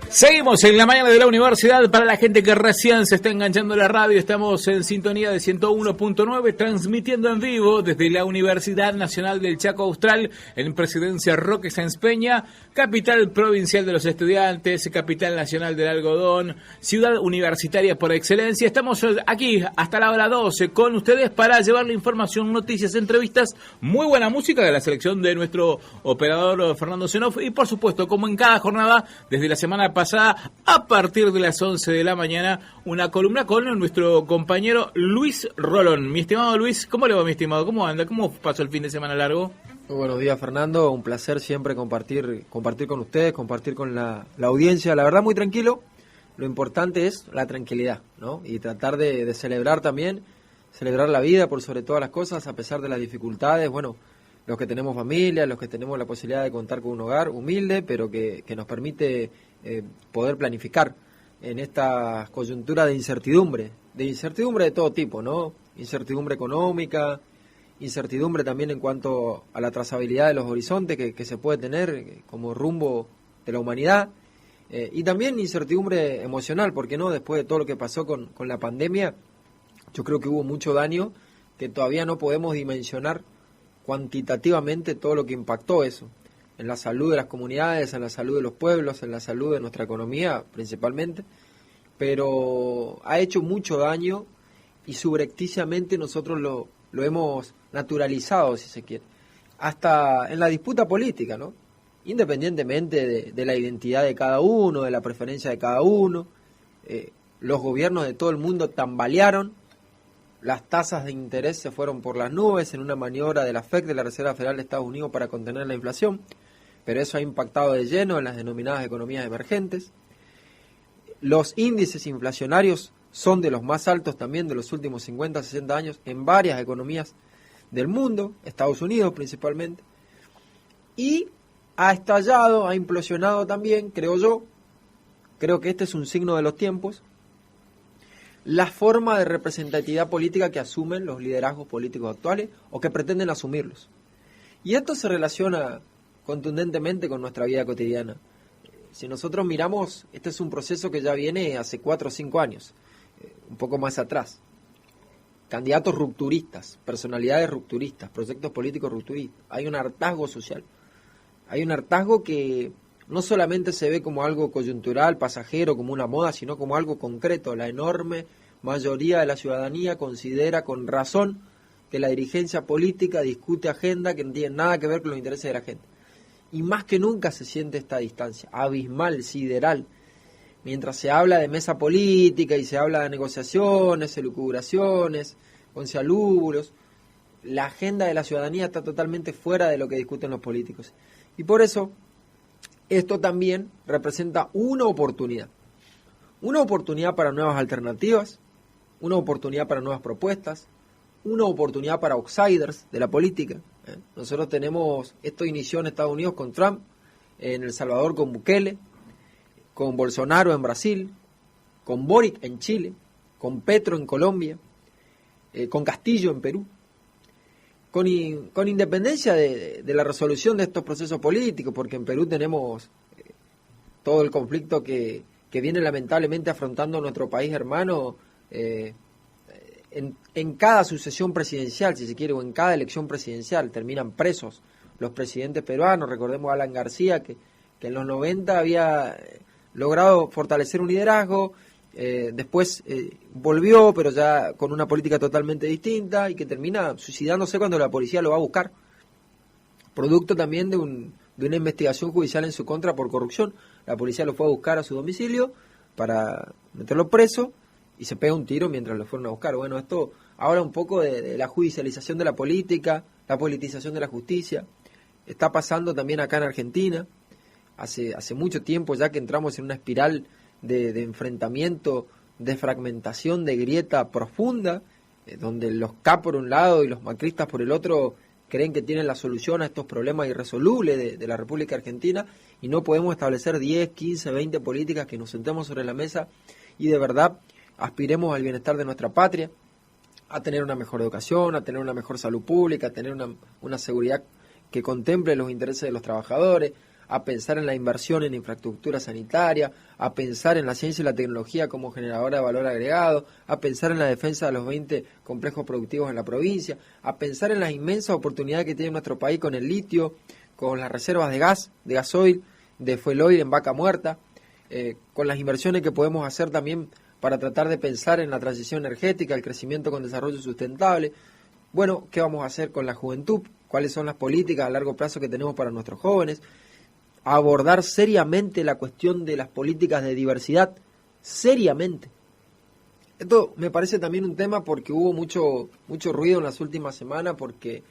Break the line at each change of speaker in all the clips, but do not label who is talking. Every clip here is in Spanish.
Seguimos en la mañana de la universidad. Para la gente que recién se está enganchando a la radio, estamos en sintonía de 101.9, transmitiendo en vivo desde la Universidad Nacional del Chaco Austral, en Presidencia Roque Sáenz Peña, capital provincial de los estudiantes, capital nacional del algodón, ciudad universitaria por excelencia. Estamos aquí hasta la hora 12 con ustedes para llevarle información, noticias, entrevistas, muy buena música de la selección de nuestro operador Fernando Zenoff y por supuesto, como en cada jornada, desde la semana pasada, a partir de las 11 de la mañana, una columna con nuestro compañero Luis Rolón. Mi estimado Luis, ¿cómo le va, mi estimado? ¿Cómo anda? ¿Cómo pasó el fin de semana largo?
Muy buenos días, Fernando. Un placer siempre compartir con ustedes, compartir con la audiencia. La verdad, muy tranquilo. Lo importante es la tranquilidad, ¿no? Y tratar de celebrar también, celebrar la vida por sobre todas las cosas, a pesar de las dificultades. Bueno, los que tenemos familia, los que tenemos la posibilidad de contar con un hogar humilde, pero que nos permite poder planificar en esta coyuntura de incertidumbre de todo tipo, ¿no? Incertidumbre económica, incertidumbre también en cuanto a la trazabilidad de los horizontes que se puede tener como rumbo de la humanidad, y también incertidumbre emocional, porque no, después de todo lo que pasó con la pandemia, yo creo que hubo mucho daño que todavía no podemos dimensionar cuantitativamente todo lo que impactó eso en la salud de las comunidades, en la salud de los pueblos, en la salud de nuestra economía principalmente, pero ha hecho mucho daño y subrepticiamente nosotros lo hemos naturalizado, si se quiere, hasta en la disputa política, ¿no? Independientemente de la identidad de cada uno, de la preferencia de cada uno, los gobiernos de todo el mundo tambalearon, las tasas de interés se fueron por las nubes en una maniobra de la FED, de la Reserva Federal de Estados Unidos, para contener la inflación, pero eso ha impactado de lleno en las denominadas economías emergentes. Los índices inflacionarios son de los más altos también de los últimos 50, 60 años en varias economías del mundo, Estados Unidos principalmente, y ha estallado, ha implosionado también, creo que este es un signo de los tiempos, la forma de representatividad política que asumen los liderazgos políticos actuales o que pretenden asumirlos. Y esto se relaciona contundentemente con nuestra vida cotidiana. Si nosotros miramos, este es un proceso que ya viene hace 4 o 5 años, un poco más atrás. Candidatos rupturistas, personalidades rupturistas, proyectos políticos rupturistas. Hay un hartazgo social. Hay un hartazgo que no solamente se ve como algo coyuntural, pasajero, como una moda, sino como algo concreto. La enorme mayoría de la ciudadanía considera con razón que la dirigencia política discute agenda que no tiene nada que ver con los intereses de la gente. Y más que nunca se siente esta distancia, abismal, sideral. Mientras se habla de mesa política y se habla de negociaciones, elucubraciones, conciliabulos, la agenda de la ciudadanía está totalmente fuera de lo que discuten los políticos. Y por eso, esto también representa una oportunidad para nuevas alternativas, una oportunidad para nuevas propuestas, una oportunidad para outsiders de la política. Nosotros tenemos, esto inició en Estados Unidos con Trump, en El Salvador con Bukele, con Bolsonaro en Brasil, con Boric en Chile, con Petro en Colombia, con Castillo en Perú. Con independencia de la resolución de estos procesos políticos, porque en Perú tenemos todo el conflicto que viene lamentablemente afrontando nuestro país hermano, en cada sucesión presidencial, si se quiere, o en cada elección presidencial, terminan presos los presidentes peruanos. Recordemos a Alan García, que en los 90 había logrado fortalecer un liderazgo, después volvió, pero ya con una política totalmente distinta, y que termina suicidándose cuando la policía lo va a buscar, producto también de una investigación judicial en su contra por corrupción. La policía lo fue a buscar a su domicilio para meterlo preso y se pega un tiro mientras lo fueron a buscar. Bueno, esto habla un poco de la judicialización de la política, la politización de la justicia. Está pasando también acá en Argentina, hace mucho tiempo ya que entramos en una espiral de enfrentamiento, de fragmentación, de grieta profunda, donde los K por un lado y los macristas por el otro creen que tienen la solución a estos problemas irresolubles de la República Argentina, y no podemos establecer 10, 15, 20 políticas que nos sentemos sobre la mesa y de verdad aspiremos al bienestar de nuestra patria, a tener una mejor educación, a tener una mejor salud pública, a tener una seguridad que contemple los intereses de los trabajadores, a pensar en la inversión en infraestructura sanitaria, a pensar en la ciencia y la tecnología como generadora de valor agregado, a pensar en la defensa de los 20 complejos productivos en la provincia, a pensar en las inmensas oportunidades que tiene nuestro país con el litio, con las reservas de gas, de gasoil, de fuel oil en Vaca Muerta, con las inversiones que podemos hacer también para tratar de pensar en la transición energética, el crecimiento con desarrollo sustentable. Bueno, ¿qué vamos a hacer con la juventud? ¿Cuáles son las políticas a largo plazo que tenemos para nuestros jóvenes? Abordar seriamente la cuestión de las políticas de diversidad, seriamente. Esto me parece también un tema porque hubo mucho ruido en las últimas semanas, porque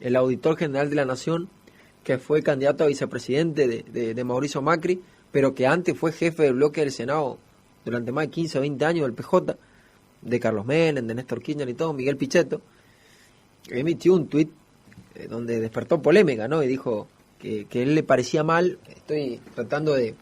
el auditor general de la Nación, que fue candidato a vicepresidente de Mauricio Macri, pero que antes fue jefe del bloque del Senado durante más de 15 o 20 años del PJ, de Carlos Menem, de Néstor Kirchner y todo, Miguel Pichetto, emitió un tuit donde despertó polémica, ¿no? Y dijo que él le parecía mal, estoy tratando de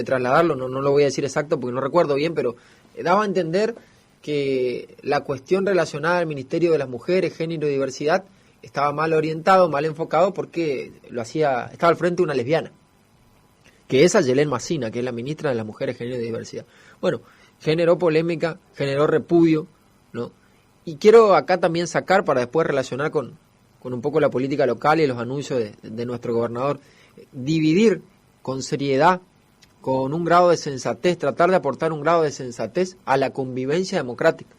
trasladarlo, no lo voy a decir exacto porque no recuerdo bien, pero daba a entender que la cuestión relacionada al Ministerio de las Mujeres, Género y Diversidad estaba mal orientado, mal enfocado, porque estaba al frente de una lesbiana, que es Ayelén Macina, que es la ministra de las Mujeres, Género y Diversidad. Bueno, generó polémica, generó repudio, ¿no? Y quiero acá también sacar, para después relacionar con un poco la política local y los anuncios de nuestro gobernador, dividir con seriedad, con un grado de sensatez, tratar de aportar un grado de sensatez a la convivencia democrática.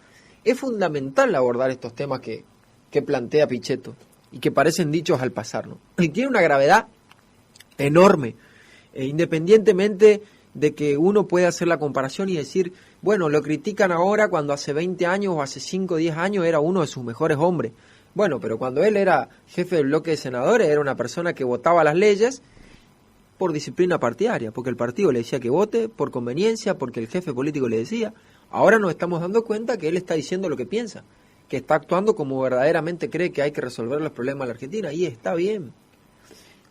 Es fundamental abordar estos temas que plantea Pichetto y que parecen dichos al pasar, ¿no? Y tiene una gravedad enorme, independientemente de que uno pueda hacer la comparación y decir, bueno, lo critican ahora cuando hace 20 años o hace 5 o 10 años era uno de sus mejores hombres. Bueno, pero cuando él era jefe del bloque de senadores era una persona que votaba las leyes por disciplina partidaria, porque el partido le decía que vote, por conveniencia, porque el jefe político le decía. Ahora nos estamos dando cuenta que él está diciendo lo que piensa, que está actuando como verdaderamente cree que hay que resolver los problemas de la Argentina, y está bien.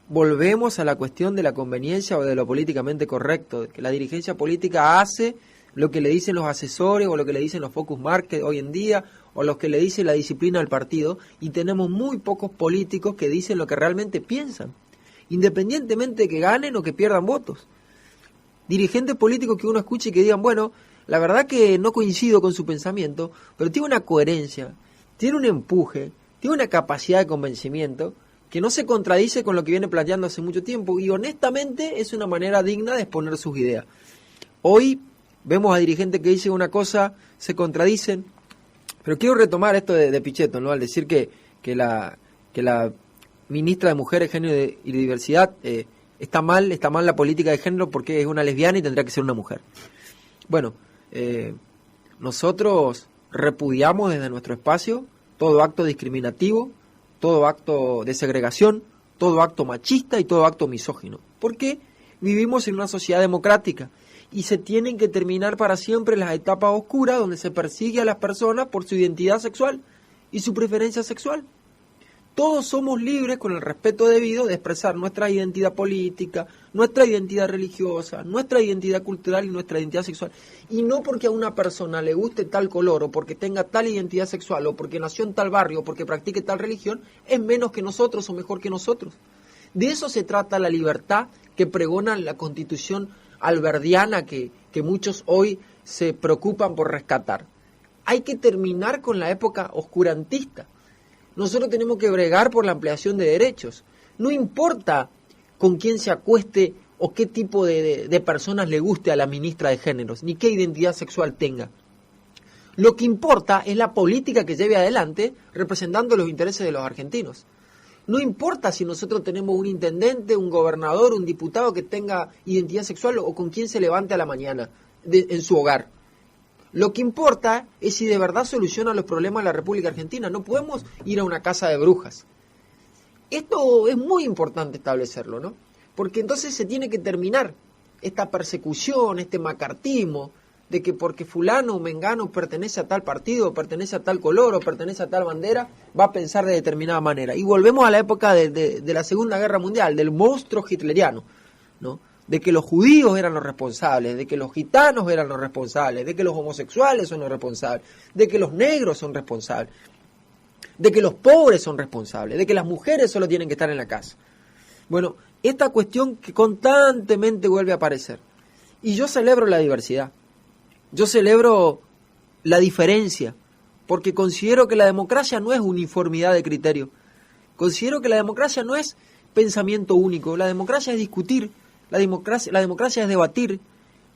Volvemos a la cuestión de la conveniencia o de lo políticamente correcto, de que la dirigencia política hace lo que le dicen los asesores o lo que le dicen los focus market hoy en día, o lo que le dice la disciplina del partido, y tenemos muy pocos políticos que dicen lo que realmente piensan, independientemente de que ganen o que pierdan votos. Dirigentes políticos que uno escuche y que digan, bueno, la verdad que no coincido con su pensamiento, pero tiene una coherencia, tiene un empuje, tiene una capacidad de convencimiento que no se contradice con lo que viene planteando hace mucho tiempo, y honestamente es una manera digna de exponer sus ideas. Hoy vemos a dirigentes que dicen una cosa, se contradicen, pero quiero retomar esto de Pichetto, ¿no? Al decir que la ministra de Mujeres, Género y Diversidad está mal la política de género porque es una lesbiana y tendría que ser una mujer. Bueno, nosotros repudiamos desde nuestro espacio todo acto discriminativo, todo acto de segregación, todo acto machista y todo acto misógino, porque vivimos en una sociedad democrática y se tienen que terminar para siempre las etapas oscuras donde se persigue a las personas por su identidad sexual y su preferencia sexual. Todos somos libres, con el respeto debido, de expresar nuestra identidad política, nuestra identidad religiosa, nuestra identidad cultural y nuestra identidad sexual. Y no porque a una persona le guste tal color, o porque tenga tal identidad sexual, o porque nació en tal barrio, o porque practique tal religión, es menos que nosotros o mejor que nosotros. De eso se trata la libertad que pregona la Constitución alberdiana que muchos hoy se preocupan por rescatar. Hay que terminar con la época oscurantista. Nosotros tenemos que bregar por la ampliación de derechos. No importa con quién se acueste o qué tipo de personas le guste a la ministra de Géneros, ni qué identidad sexual tenga. Lo que importa es la política que lleve adelante representando los intereses de los argentinos. No importa si nosotros tenemos un intendente, un gobernador, un diputado que tenga identidad sexual o con quién se levante a la mañana en su hogar. Lo que importa es si de verdad soluciona los problemas de la República Argentina. No podemos ir a una casa de brujas. Esto es muy importante establecerlo, ¿no? Porque entonces se tiene que terminar esta persecución, este macartismo, de que porque fulano o mengano pertenece a tal partido, o pertenece a tal color, o pertenece a tal bandera, va a pensar de determinada manera. Y volvemos a la época de la Segunda Guerra Mundial, del monstruo hitleriano, ¿no? De que los judíos eran los responsables, de que los gitanos eran los responsables, de que los homosexuales son los responsables, de que los negros son responsables, de que los pobres son responsables, de que las mujeres solo tienen que estar en la casa. Bueno, esta cuestión que constantemente vuelve a aparecer. Y yo celebro la diversidad, yo celebro la diferencia, porque considero que la democracia no es uniformidad de criterio, considero que la democracia no es pensamiento único, la democracia es discutir, la democracia es debatir,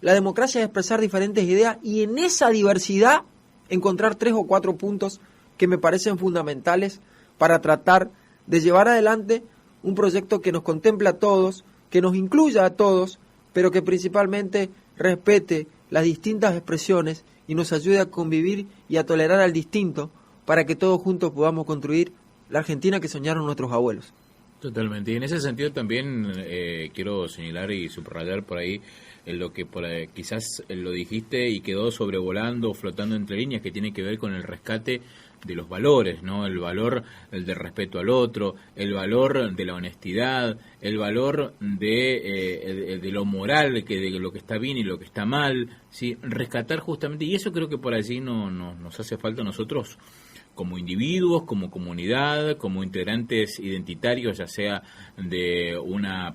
la democracia es expresar diferentes ideas y en esa diversidad encontrar 3 o 4 puntos que me parecen fundamentales para tratar de llevar adelante un proyecto que nos contemple a todos, que nos incluya a todos, pero que principalmente respete las distintas expresiones y nos ayude a convivir y a tolerar al distinto para que todos juntos podamos construir la Argentina que soñaron nuestros abuelos.
Totalmente. Y en ese sentido también quiero señalar y subrayar por ahí lo que quizás lo dijiste y quedó sobrevolando, flotando entre líneas, que tiene que ver con el rescate de los valores, ¿no? El valor del respeto al otro, el valor de la honestidad, el valor de lo moral, de lo que está bien y lo que está mal, ¿sí? Rescatar justamente, y eso creo que por allí nos hace falta a nosotros como individuos, como comunidad, como integrantes identitarios, ya sea de una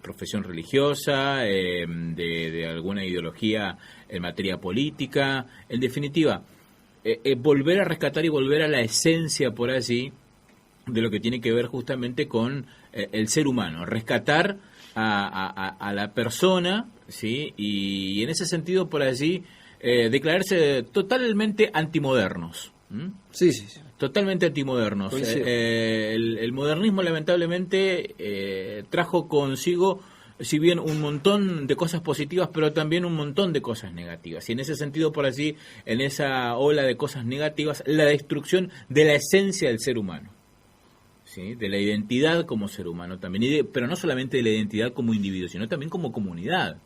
profesión religiosa, de alguna ideología en materia política, en definitiva, volver a rescatar y volver a la esencia por allí de lo que tiene que ver justamente con el ser humano, rescatar a la persona, ¿sí? Y en ese sentido por allí declararse totalmente antimodernos.
Sí.
Totalmente antimodernos. El modernismo lamentablemente trajo consigo, si bien un montón de cosas positivas, pero también un montón de cosas negativas. Y en ese sentido, por allí, en esa ola de cosas negativas, la destrucción de la esencia del ser humano, ¿sí? De la identidad como ser humano también, pero no solamente de la identidad como individuo, sino también como comunidad.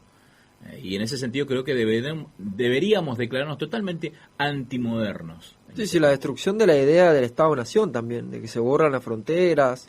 Y en ese sentido creo que deberíamos declararnos totalmente antimodernos.
Sí, la destrucción de la idea del Estado-Nación también, de que se borran las fronteras.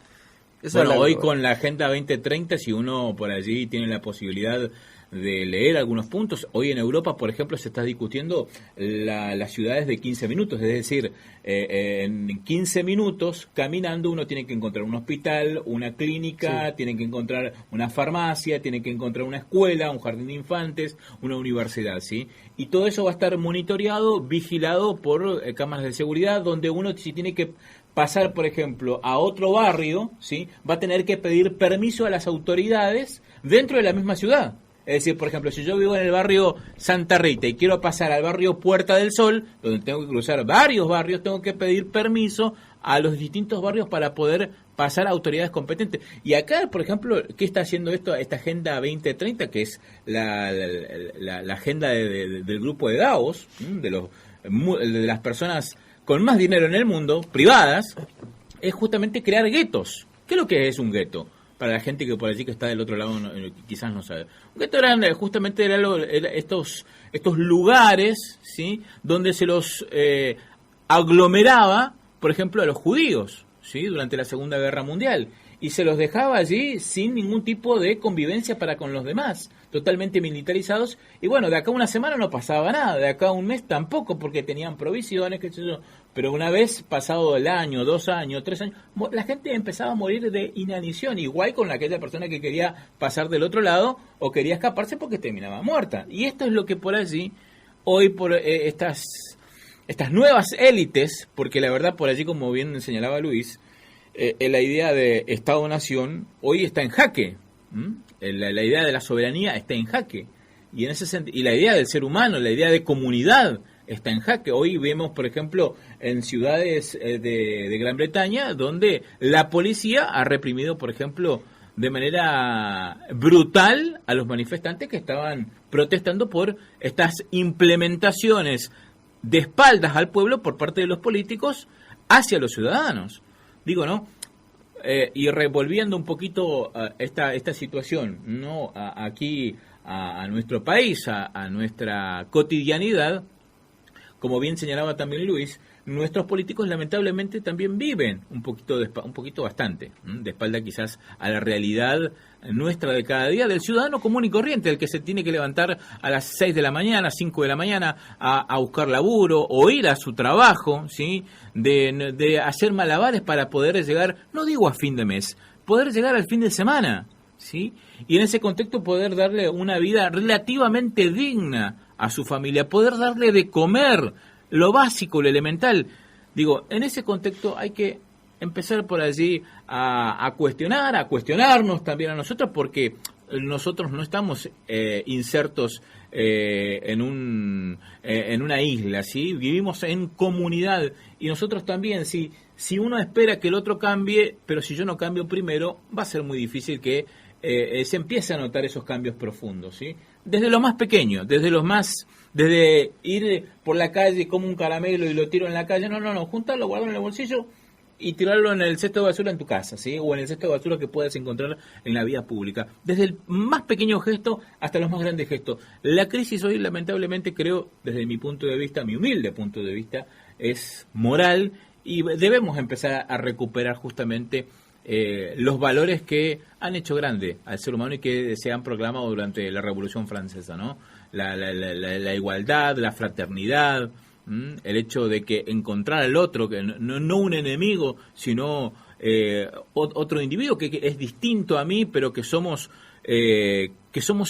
Bueno, hoy con la Agenda 2030, si uno por allí tiene la posibilidad de leer algunos puntos, hoy en Europa, por ejemplo, se está discutiendo las ciudades de 15 minutos, es decir, en 15 minutos caminando uno tiene que encontrar un hospital, una clínica, sí, tiene que encontrar una farmacia, tiene que encontrar una escuela, un jardín de infantes, una universidad, ¿sí? Y todo eso va a estar monitoreado, vigilado por cámaras de seguridad, donde uno si tiene que pasar, por ejemplo, a otro barrio, ¿sí? Va a tener que pedir permiso a las autoridades dentro de la misma ciudad. Es decir, por ejemplo, si yo vivo en el barrio Santa Rita y quiero pasar al barrio Puerta del Sol, donde tengo que cruzar varios barrios, tengo que pedir permiso a los distintos barrios para poder pasar a autoridades competentes. Y acá, por ejemplo, ¿qué está haciendo esta Agenda 2030, que es la agenda del grupo de Davos, de las personas con más dinero en el mundo, privadas, es justamente crear guetos? ¿Qué es lo que es un gueto? Para la gente que por allí que está del otro lado quizás no sabe. Un gueto era estos lugares, ¿sí? Donde se los aglomeraba, por ejemplo, a los judíos, ¿sí? Durante la Segunda Guerra Mundial. Y se los dejaba allí sin ningún tipo de convivencia para con los demás, totalmente militarizados. Y bueno, de acá una semana no pasaba nada, de acá un mes tampoco, porque tenían provisiones, qué sé yo. Pero una vez pasado el año, 2 años, 3 años, la gente empezaba a morir de inanición, igual con aquella persona que quería pasar del otro lado o quería escaparse porque terminaba muerta. Y esto es lo que por allí, hoy por estas nuevas élites, porque la verdad por allí, como bien señalaba Luis, la idea de Estado-Nación hoy está en jaque. La idea de la soberanía está en jaque. Y en ese sentido, y la idea del ser humano, la idea de comunidad está en jaque. Hoy vemos, por ejemplo, en ciudades de Gran Bretaña, donde la policía ha reprimido, por ejemplo, de manera brutal a los manifestantes que estaban protestando por estas implementaciones de espaldas al pueblo por parte de los políticos hacia los ciudadanos. Digo, ¿no? Y revolviendo un poquito esta situación, ¿no? Aquí a nuestro país, a nuestra cotidianidad, como bien señalaba también Luis, nuestros políticos lamentablemente también viven un poquito bastante, de espalda quizás a la realidad nuestra de cada día, del ciudadano común y corriente, el que se tiene que levantar a las 6 de la mañana, 5 de la mañana a buscar laburo o ir a su trabajo, ¿sí? De hacer malabares para poder llegar, no digo a fin de mes, poder llegar al fin de semana. ¿sí? Y en ese contexto poder darle una vida relativamente digna a su familia, poder darle de comer, lo básico, lo elemental. Digo, en ese contexto hay que empezar por allí a cuestionarnos también a nosotros, porque nosotros no estamos insertos en una isla, ¿sí? Vivimos en comunidad y nosotros también, si uno espera que el otro cambie, pero si yo no cambio primero, va a ser muy difícil que se empiece a notar esos cambios profundos, ¿sí? Desde lo más pequeño, desde ir por la calle como un caramelo y lo tiro en la calle, no, juntarlo, guardarlo en el bolsillo y tirarlo en el cesto de basura en tu casa, ¿sí? O en el cesto de basura que puedas encontrar en la vía pública. Desde el más pequeño gesto hasta los más grandes gestos. La crisis hoy, lamentablemente, creo, desde mi punto de vista, mi humilde punto de vista, es moral y debemos empezar a recuperar justamente los valores que han hecho grande al ser humano y que se han proclamado durante la Revolución Francesa, ¿no? La igualdad, la fraternidad, el hecho de que encontrar al otro, que no un enemigo, sino otro individuo que es distinto a mí, pero que somos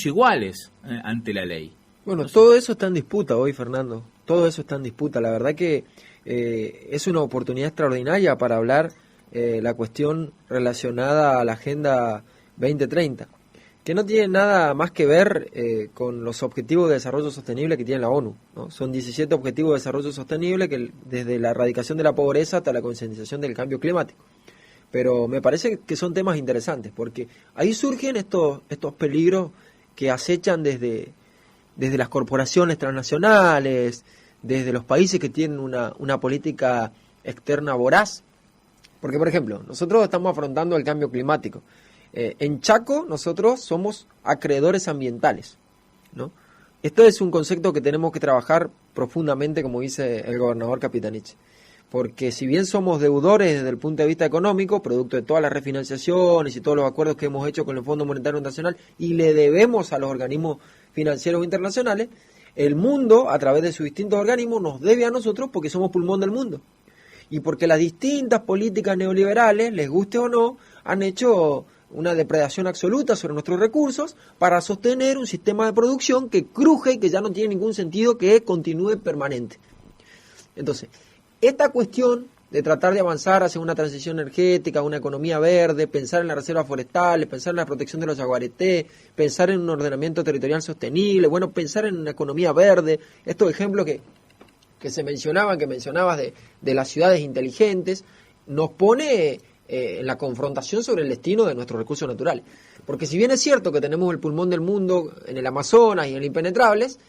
iguales ante la ley.
Bueno, todo eso está en disputa hoy, Fernando. Todo eso está en disputa. La verdad que es una oportunidad extraordinaria para hablar la cuestión relacionada a la Agenda 2030, que no tiene nada más que ver con los objetivos de desarrollo sostenible que tiene la ONU, ¿no? Son 17 objetivos de desarrollo sostenible, que desde la erradicación de la pobreza hasta la concientización del cambio climático. Pero me parece que son temas interesantes, porque ahí surgen estos peligros que acechan desde las corporaciones transnacionales, desde los países que tienen una política externa voraz. Porque, por ejemplo, nosotros estamos afrontando el cambio climático. En Chaco nosotros somos acreedores ambientales, ¿no? Esto es un concepto que tenemos que trabajar profundamente, como dice el gobernador Capitanich. Porque si bien somos deudores desde el punto de vista económico, producto de todas las refinanciaciones y todos los acuerdos que hemos hecho con el Fondo Monetario Internacional, y le debemos a los organismos financieros internacionales, el mundo, a través de sus distintos organismos, nos debe a nosotros porque somos pulmón del mundo. Y porque las distintas políticas neoliberales, les guste o no, han hecho una depredación absoluta sobre nuestros recursos para sostener un sistema de producción que cruje y que ya no tiene ningún sentido que continúe permanente. Entonces, esta cuestión de tratar de avanzar hacia una transición energética, una economía verde, pensar en las reservas forestales, pensar en la protección de los yaguareté, pensar en un ordenamiento territorial sostenible, bueno, pensar en una economía verde, estos ejemplos que mencionabas de las ciudades inteligentes, nos pone en la confrontación sobre el destino de nuestros recursos naturales. Porque si bien es cierto que tenemos el pulmón del mundo en el Amazonas y en el Impenetrables,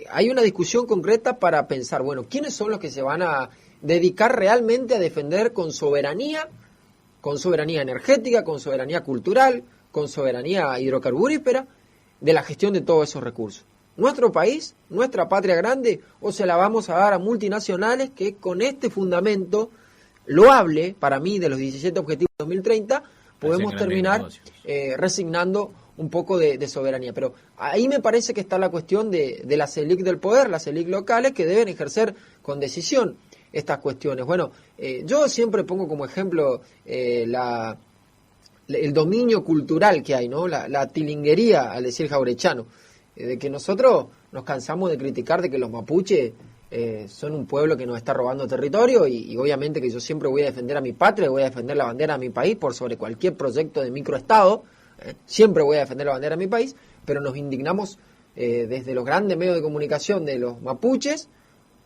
hay una discusión concreta para pensar, bueno, ¿quiénes son los que se van a dedicar realmente a defender con soberanía energética, con soberanía cultural, con soberanía hidrocarburífera, de la gestión de todos esos recursos? ¿Nuestro país, nuestra patria grande, o se la vamos a dar a multinacionales que con este fundamento loable, para mí, de los 17 objetivos de 2030, podemos terminar resignando un poco de soberanía? Pero ahí me parece que está la cuestión de las élites del poder, las élites locales, que deben ejercer con decisión estas cuestiones. Bueno, yo siempre pongo como ejemplo el dominio cultural que hay, ¿no? La tilinguería, al decir jaurechano, de que nosotros nos cansamos de criticar de que los mapuches son un pueblo que nos está robando territorio y obviamente que yo siempre voy a defender a mi patria, voy a defender la bandera de mi país por sobre cualquier proyecto de microestado, siempre voy a defender la bandera de mi país, pero nos indignamos desde los grandes medios de comunicación de los mapuches,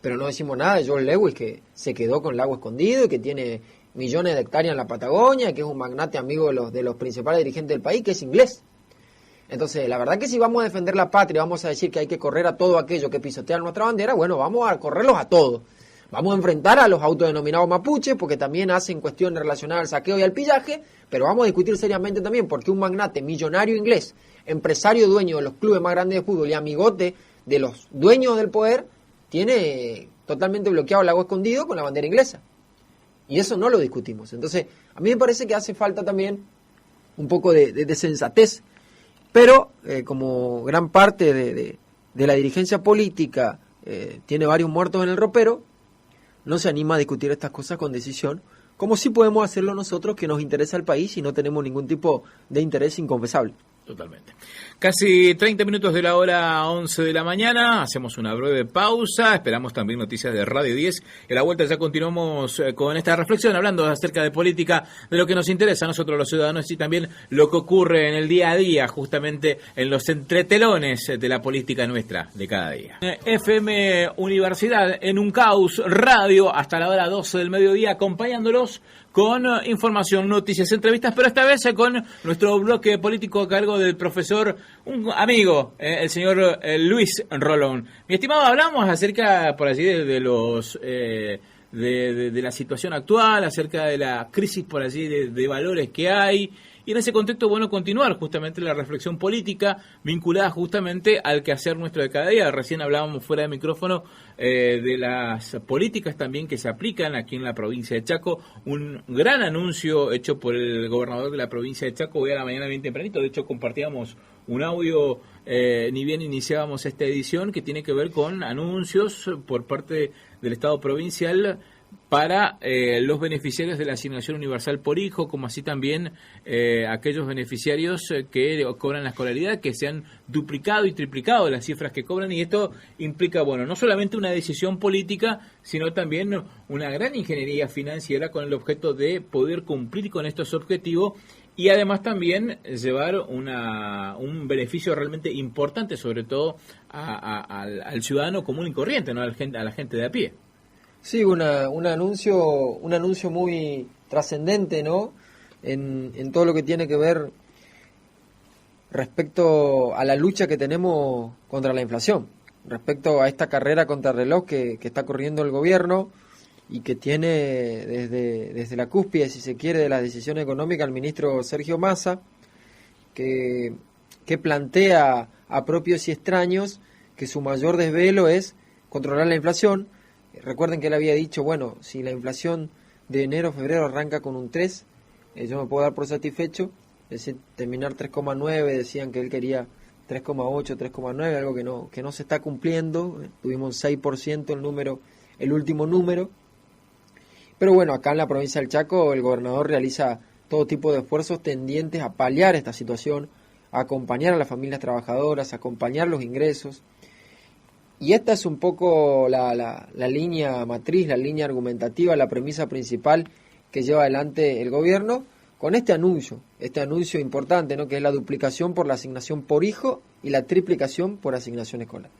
pero no decimos nada de John Lewis, que se quedó con el agua escondido y que tiene millones de hectáreas en la Patagonia, que es un magnate amigo de los principales dirigentes del país, que es inglés. Entonces, la verdad que si vamos a defender la patria, vamos a decir que hay que correr a todo aquello que pisotea nuestra bandera, bueno, vamos a correrlos a todos. Vamos a enfrentar a los autodenominados mapuches, porque también hacen cuestiones relacionadas al saqueo y al pillaje, pero vamos a discutir seriamente también porque un magnate millonario inglés, empresario dueño de los clubes más grandes de fútbol y amigote de los dueños del poder, tiene totalmente bloqueado el lago escondido con la bandera inglesa. Y eso no lo discutimos. Entonces, a mí me parece que hace falta también un poco de sensatez. Pero como gran parte de la dirigencia política tiene varios muertos en el ropero, no se anima a discutir estas cosas con decisión, como sí podemos hacerlo nosotros, que nos interesa el país y no tenemos ningún tipo de interés inconfesable.
Totalmente. Casi 30 minutos de la hora 11 de la mañana, hacemos una breve pausa, esperamos también noticias de Radio 10, y a la vuelta ya continuamos con esta reflexión, hablando acerca de política, de lo que nos interesa a nosotros los ciudadanos y también lo que ocurre en el día a día, justamente en los entretelones de la política nuestra de cada día. FM Universidad en un caos radio hasta la hora 12 del mediodía, acompañándolos con información, noticias, entrevistas, pero esta vez con nuestro bloque político a cargo del profesor, un amigo, el señor Luis Rolón. Mi estimado, hablamos acerca por allí de los de la situación actual, acerca de la crisis por allí de valores que hay. Y en ese contexto, bueno, continuar justamente la reflexión política vinculada justamente al quehacer nuestro de cada día. Recién hablábamos fuera de micrófono de las políticas también que se aplican aquí en la provincia de Chaco. Un gran anuncio hecho por el gobernador de la provincia de Chaco hoy a la mañana bien tempranito. De hecho, compartíamos un audio ni bien iniciábamos esta edición que tiene que ver con anuncios por parte del Estado provincial para los beneficiarios de la asignación universal por hijo, como así también aquellos beneficiarios que cobran la escolaridad, que se han duplicado y triplicado las cifras que cobran, y esto implica, bueno, no solamente una decisión política, sino también una gran ingeniería financiera con el objeto de poder cumplir con estos objetivos y además también llevar un beneficio realmente importante, sobre todo al ciudadano común y corriente, ¿no? A la gente de a pie.
Sí, un anuncio muy trascendente, ¿no? En todo lo que tiene que ver respecto a la lucha que tenemos contra la inflación, respecto a esta carrera contrarreloj que está corriendo el gobierno y que tiene desde la cúspide, si se quiere, de la decisión económica el ministro Sergio Massa, que plantea a propios y extraños que su mayor desvelo es controlar la inflación. Recuerden que él había dicho, bueno, si la inflación de enero a febrero arranca con un 3, yo me puedo dar por satisfecho, es decir, terminar 3,9, decían que él quería 3,8, 3,9, algo que no se está cumpliendo, tuvimos 6% el último número, pero bueno, acá en la provincia del Chaco el gobernador realiza todo tipo de esfuerzos tendientes a paliar esta situación, a acompañar a las familias trabajadoras, a acompañar los ingresos. Y esta es un poco la línea matriz, la línea argumentativa, la premisa principal que lleva adelante el gobierno con este anuncio importante, ¿no? Que es la duplicación por la asignación por hijo y la triplicación por asignación escolar.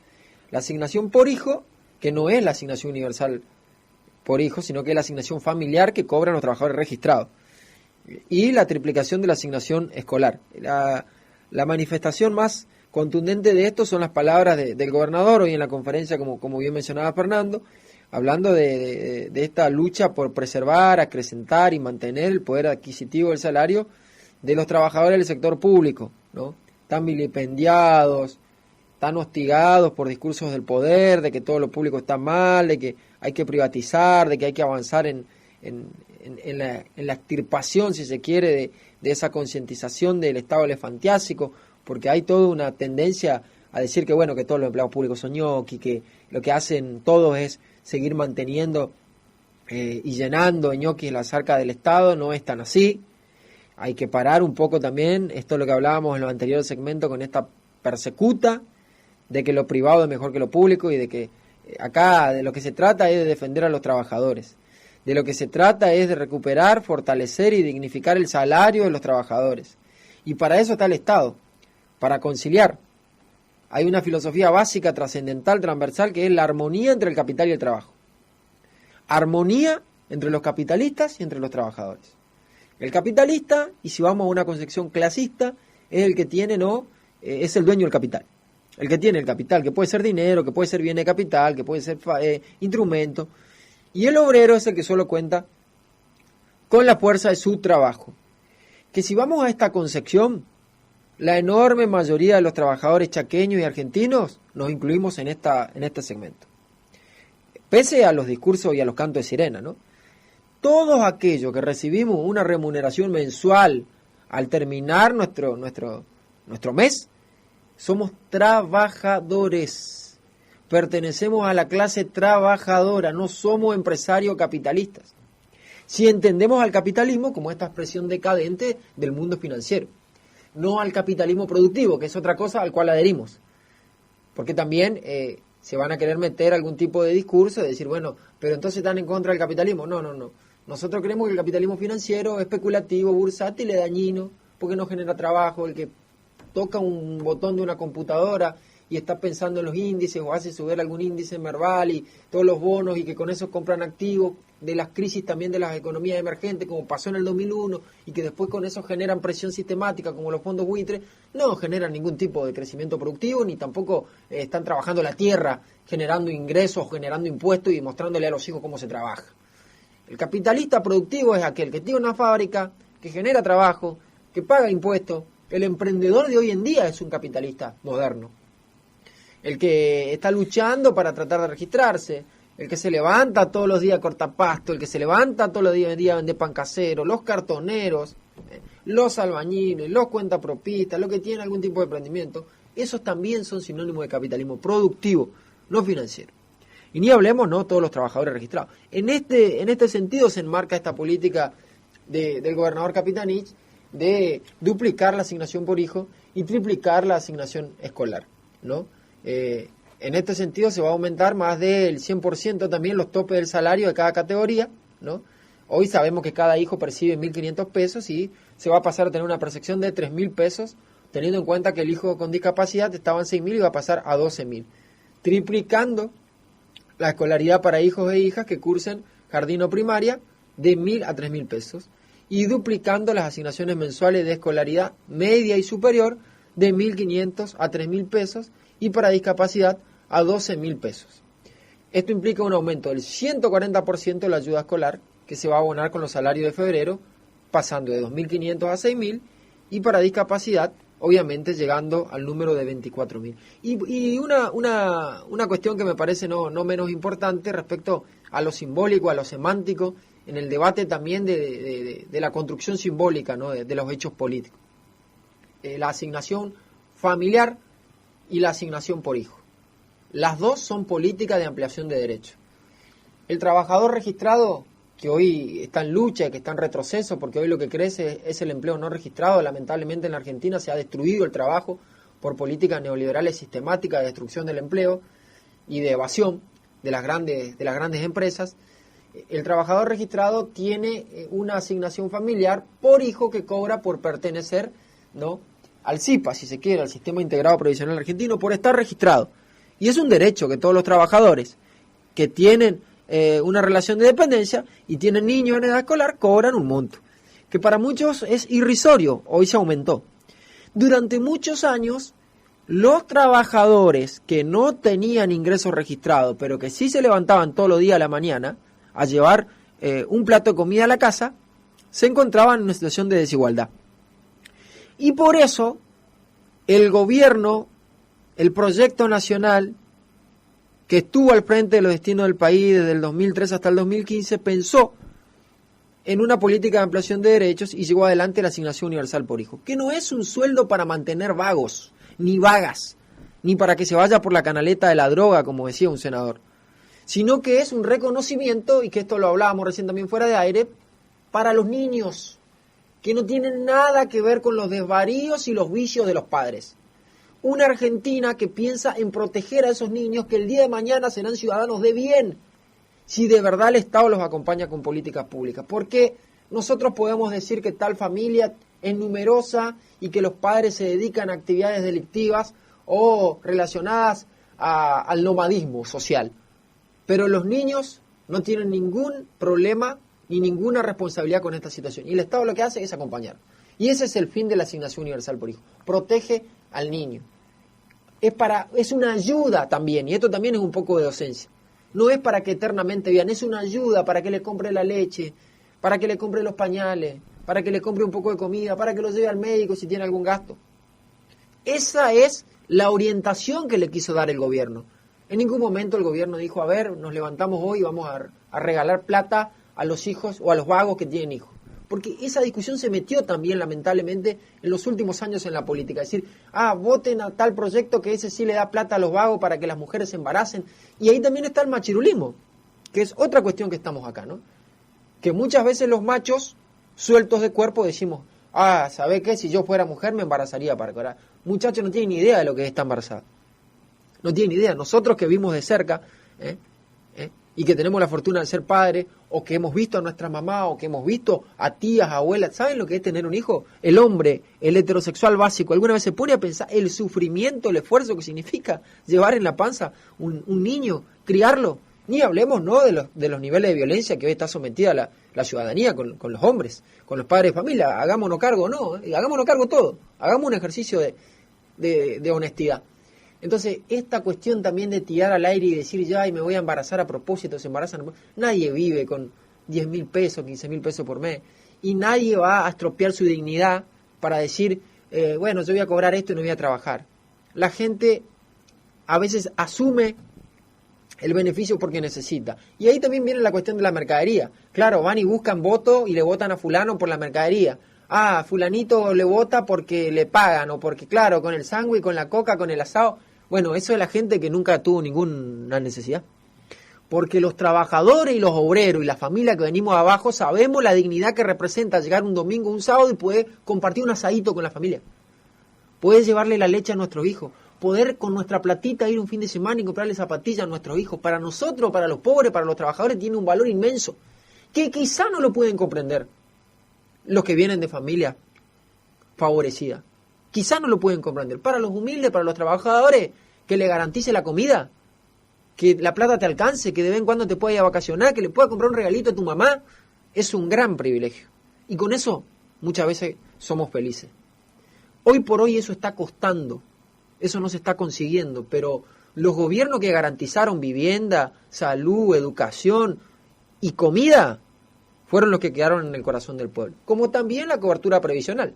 La asignación por hijo, que no es la asignación universal por hijo, sino que es la asignación familiar que cobran los trabajadores registrados. Y la triplicación de la asignación escolar. La manifestación más contundente de esto son las palabras del gobernador hoy en la conferencia, como bien mencionaba Fernando, hablando de esta lucha por preservar, acrecentar y mantener el poder adquisitivo del salario de los trabajadores del sector público, ¿no? Tan vilipendiados, tan hostigados por discursos del poder, de que todo lo público está mal, de que hay que privatizar, de que hay que avanzar en la extirpación, si se quiere, de esa concientización del Estado elefantiásico, porque hay toda una tendencia a decir que bueno, que todos los empleados públicos son ñoqui, que lo que hacen todos es seguir manteniendo y llenando de ñoquis las arcas del Estado. No es tan así. Hay que parar un poco también, esto es lo que hablábamos en los anteriores segmentos, con esta persecuta de que lo privado es mejor que lo público y de que acá de lo que se trata es de defender a los trabajadores. De lo que se trata es de recuperar, fortalecer y dignificar el salario de los trabajadores. Y para eso está el Estado, para conciliar. Hay una filosofía básica, trascendental, transversal, que es la armonía entre el capital y el trabajo. Armonía entre los capitalistas y entre los trabajadores. El capitalista, y si vamos a una concepción clasista, es el que tiene, es el dueño del capital. El que tiene el capital, que puede ser dinero, que puede ser bien de capital, que puede ser instrumento. Y el obrero es el que solo cuenta con la fuerza de su trabajo. Que si vamos a esta concepción, la enorme mayoría de los trabajadores chaqueños y argentinos nos incluimos en este segmento. Pese a los discursos y a los cantos de sirena, ¿no? Todos aquellos que recibimos una remuneración mensual al terminar nuestro mes, somos trabajadores. Pertenecemos a la clase trabajadora, no somos empresarios capitalistas. Si entendemos al capitalismo como esta expresión decadente del mundo financiero, no al capitalismo productivo, que es otra cosa al cual adherimos. Porque también se van a querer meter algún tipo de discurso de decir, bueno, pero entonces están en contra del capitalismo. No. Nosotros creemos que el capitalismo financiero es especulativo, bursátil y dañino, porque no genera trabajo. El que toca un botón de una computadora y está pensando en los índices o hace subir algún índice Merval y todos los bonos y que con eso compran activos de las crisis también de las economías emergentes como pasó en el 2001 y que después con eso generan presión sistemática como los fondos buitres, no generan ningún tipo de crecimiento productivo ni tampoco están trabajando la tierra generando ingresos, generando impuestos y mostrándole a los hijos cómo se trabaja. El capitalista productivo es aquel que tiene una fábrica, que genera trabajo, que paga impuestos. El emprendedor de hoy en día es un capitalista moderno. El que está luchando para tratar de registrarse, el que se levanta todos los días a cortar pasto, el que se levanta todos los días a vender pan casero, los cartoneros, los albañiles, los cuentapropistas, los que tienen algún tipo de emprendimiento, esos también son sinónimos de capitalismo productivo, no financiero. Y ni hablemos, ¿no?, todos los trabajadores registrados. En este sentido se enmarca esta política del gobernador Capitanich de duplicar la asignación por hijo y triplicar la asignación escolar, ¿no? En este sentido se va a aumentar más del 100% también los topes del salario de cada categoría, ¿no? Hoy sabemos que cada hijo percibe 1.500 pesos y se va a pasar a tener una percepción de 3.000 pesos, teniendo en cuenta que el hijo con discapacidad estaba en 6.000 y va a pasar a 12.000, triplicando la escolaridad para hijos e hijas que cursen jardín o primaria de 1.000 a 3.000 pesos y duplicando las asignaciones mensuales de escolaridad media y superior de 1.500 a 3.000 pesos y para discapacidad a 12.000 pesos. Esto implica un aumento del 140% de la ayuda escolar que se va a abonar con los salarios de febrero, pasando de 2.500 a 6.000 y para discapacidad, obviamente, llegando al número de 24.000. Y una cuestión que me parece no menos importante respecto a lo simbólico, a lo semántico, en el debate también de la construcción simbólica, ¿no?, de los hechos políticos. La asignación familiar y la asignación por hijo. Las dos son políticas de ampliación de derechos. El trabajador registrado, que hoy está en lucha, que está en retroceso, porque hoy lo que crece es el empleo no registrado. Lamentablemente en la Argentina se ha destruido el trabajo por políticas neoliberales sistemáticas de destrucción del empleo y de evasión de las grandes empresas. El trabajador registrado tiene una asignación familiar por hijo que cobra por pertenecer, ¿no?, al SIPA, si se quiere, al Sistema Integrado Previsional Argentino, por estar registrado. Y es un derecho que todos los trabajadores que tienen una relación de dependencia y tienen niños en edad escolar cobran un monto, que para muchos es irrisorio, hoy se aumentó. Durante muchos años, los trabajadores que no tenían ingresos registrados, pero que sí se levantaban todos los días a la mañana a llevar un plato de comida a la casa, se encontraban en una situación de desigualdad. Y por eso el gobierno, el proyecto nacional que estuvo al frente de los destinos del país desde el 2003 hasta el 2015, pensó en una política de ampliación de derechos y llevó adelante la asignación universal por hijo, que no es un sueldo para mantener vagos, ni vagas, ni para que se vaya por la canaleta de la droga, como decía un senador, sino que es un reconocimiento, y que esto lo hablábamos recién también fuera de aire, para los niños, que no tienen nada que ver con los desvaríos y los vicios de los padres. Una Argentina que piensa en proteger a esos niños que el día de mañana serán ciudadanos de bien, si de verdad el Estado los acompaña con políticas públicas. Porque nosotros podemos decir que tal familia es numerosa y que los padres se dedican a actividades delictivas o relacionadas al nomadismo social. Pero los niños no tienen ningún problema ni ninguna responsabilidad con esta situación. Y el Estado lo que hace es acompañar. Y ese es el fin de la asignación universal por hijo. Protege al niño. Es una ayuda también, y esto también es un poco de docencia. No es para que eternamente vivan, es una ayuda para que le compre la leche, para que le compre los pañales, para que le compre un poco de comida, para que lo lleve al médico si tiene algún gasto. Esa es la orientación que le quiso dar el gobierno. En ningún momento el gobierno dijo, a ver, nos levantamos hoy y vamos a regalar plata a los hijos o a los vagos que tienen hijos. Porque esa discusión se metió también, lamentablemente, en los últimos años en la política. Es decir, voten a tal proyecto que ese sí le da plata a los vagos para que las mujeres se embaracen. Y ahí también está el machirulismo, que es otra cuestión que estamos acá, ¿no? que muchas veces los machos sueltos de cuerpo decimos, ¿sabe qué? Si yo fuera mujer me embarazaría para ahora. Muchachos no tienen ni idea de lo que es estar embarazada. No tienen idea. Nosotros que vimos de cerca, y que tenemos la fortuna de ser padres, o que hemos visto a nuestra mamá, o que hemos visto a tías, abuelas, ¿saben lo que es tener un hijo? El hombre, el heterosexual básico, alguna vez se pone a pensar el sufrimiento, el esfuerzo que significa llevar en la panza un niño, criarlo. Ni hablemos, ¿no?, de los niveles de violencia que hoy está sometida la ciudadanía con los hombres, con los padres de familia. Hagámonos cargo, no, hagámonos cargo todo. Hagamos un ejercicio de honestidad. Entonces, esta cuestión también de tirar al aire y decir, ya, y me voy a embarazar a propósito, se embarazan. Nadie vive con 10.000 pesos, 15.000 pesos por mes. Y nadie va a estropear su dignidad para decir, bueno, yo voy a cobrar esto y no voy a trabajar. La gente a veces asume el beneficio porque necesita. Y ahí también viene la cuestión de la mercadería. Claro, van y buscan voto y le votan a fulano por la mercadería. Fulanito le vota porque le pagan, o porque, claro, con el sándwich, con la coca, con el asado. Bueno, eso es la gente que nunca tuvo ninguna necesidad. Porque los trabajadores y los obreros y la familia que venimos abajo sabemos la dignidad que representa llegar un domingo, un sábado y poder compartir un asadito con la familia. Poder llevarle la leche a nuestros hijos. Poder con nuestra platita ir un fin de semana y comprarle zapatillas a nuestros hijos. Para nosotros, para los pobres, para los trabajadores, tiene un valor inmenso. Que quizá no lo pueden comprender los que vienen de familia favorecida. Quizá no lo pueden comprender. Para los humildes, para los trabajadores, que le garantice la comida, que la plata te alcance, que de vez en cuando te pueda ir a vacacionar, que le pueda comprar un regalito a tu mamá, es un gran privilegio. Y con eso muchas veces somos felices. Hoy por hoy eso está costando, eso no se está consiguiendo, pero los gobiernos que garantizaron vivienda, salud, educación y comida fueron los que quedaron en el corazón del pueblo. Como también la cobertura previsional,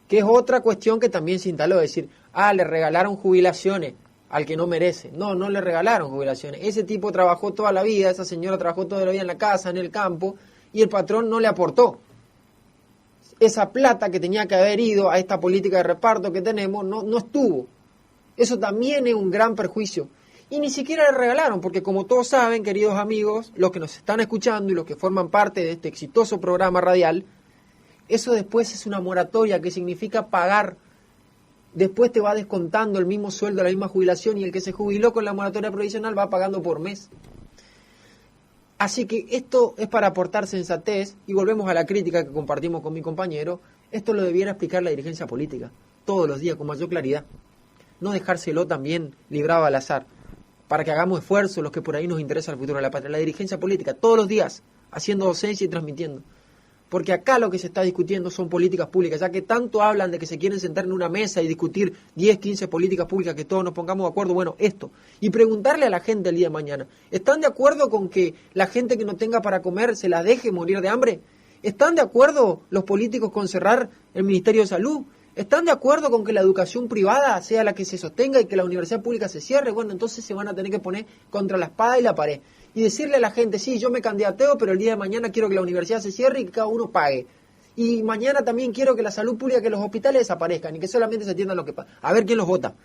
que es otra cuestión que también se instaló, decir, le regalaron jubilaciones al que no merece. No, no le regalaron jubilaciones. Ese tipo trabajó toda la vida, esa señora trabajó toda la vida en la casa, en el campo, y el patrón no le aportó. Esa plata que tenía que haber ido a esta política de reparto que tenemos, no estuvo. Eso también es un gran perjuicio. Y ni siquiera le regalaron, porque como todos saben, queridos amigos, los que nos están escuchando y los que forman parte de este exitoso programa radial, eso después es una moratoria que significa pagar. Después te va descontando el mismo sueldo, la misma jubilación, y el que se jubiló con la moratoria provisional va pagando por mes. Así que esto es para aportar sensatez, y volvemos a la crítica que compartimos con mi compañero. Esto lo debiera explicar la dirigencia política, todos los días, con mayor claridad. No dejárselo también librado al azar, para que hagamos esfuerzos los que por ahí nos interesa el futuro de la patria. La dirigencia política, todos los días, haciendo docencia y transmitiendo. Porque acá lo que se está discutiendo son políticas públicas, ya que tanto hablan de que se quieren sentar en una mesa y discutir 10, 15 políticas públicas, que todos nos pongamos de acuerdo, bueno, esto. Y preguntarle a la gente el día de mañana, ¿están de acuerdo con que la gente que no tenga para comer se la deje morir de hambre? ¿Están de acuerdo los políticos con cerrar el Ministerio de Salud? ¿Están de acuerdo con que la educación privada sea la que se sostenga y que la universidad pública se cierre? Bueno, entonces se van a tener que poner contra la espada y la pared. Y decirle a la gente, sí, yo me candidateo, pero el día de mañana quiero que la universidad se cierre y que cada uno pague. Y mañana también quiero que la salud pública, que los hospitales desaparezcan y que solamente se atiendan lo que pasa. A ver quién los vota.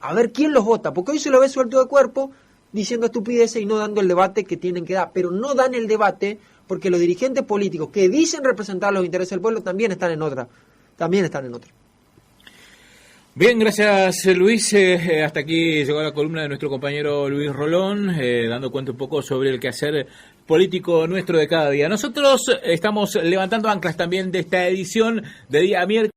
A ver quién los vota. Porque hoy se lo ve suelto de cuerpo, diciendo estupideces y no dando el debate que tienen que dar. Pero no dan el debate porque los dirigentes políticos que dicen representar los intereses del pueblo también están en otra. También están en otra.
Bien, gracias Luis. Hasta aquí llegó la columna de nuestro compañero Luis Rolón, dando cuenta un poco sobre el quehacer político nuestro de cada día. Nosotros estamos levantando anclas también de esta edición de día miércoles.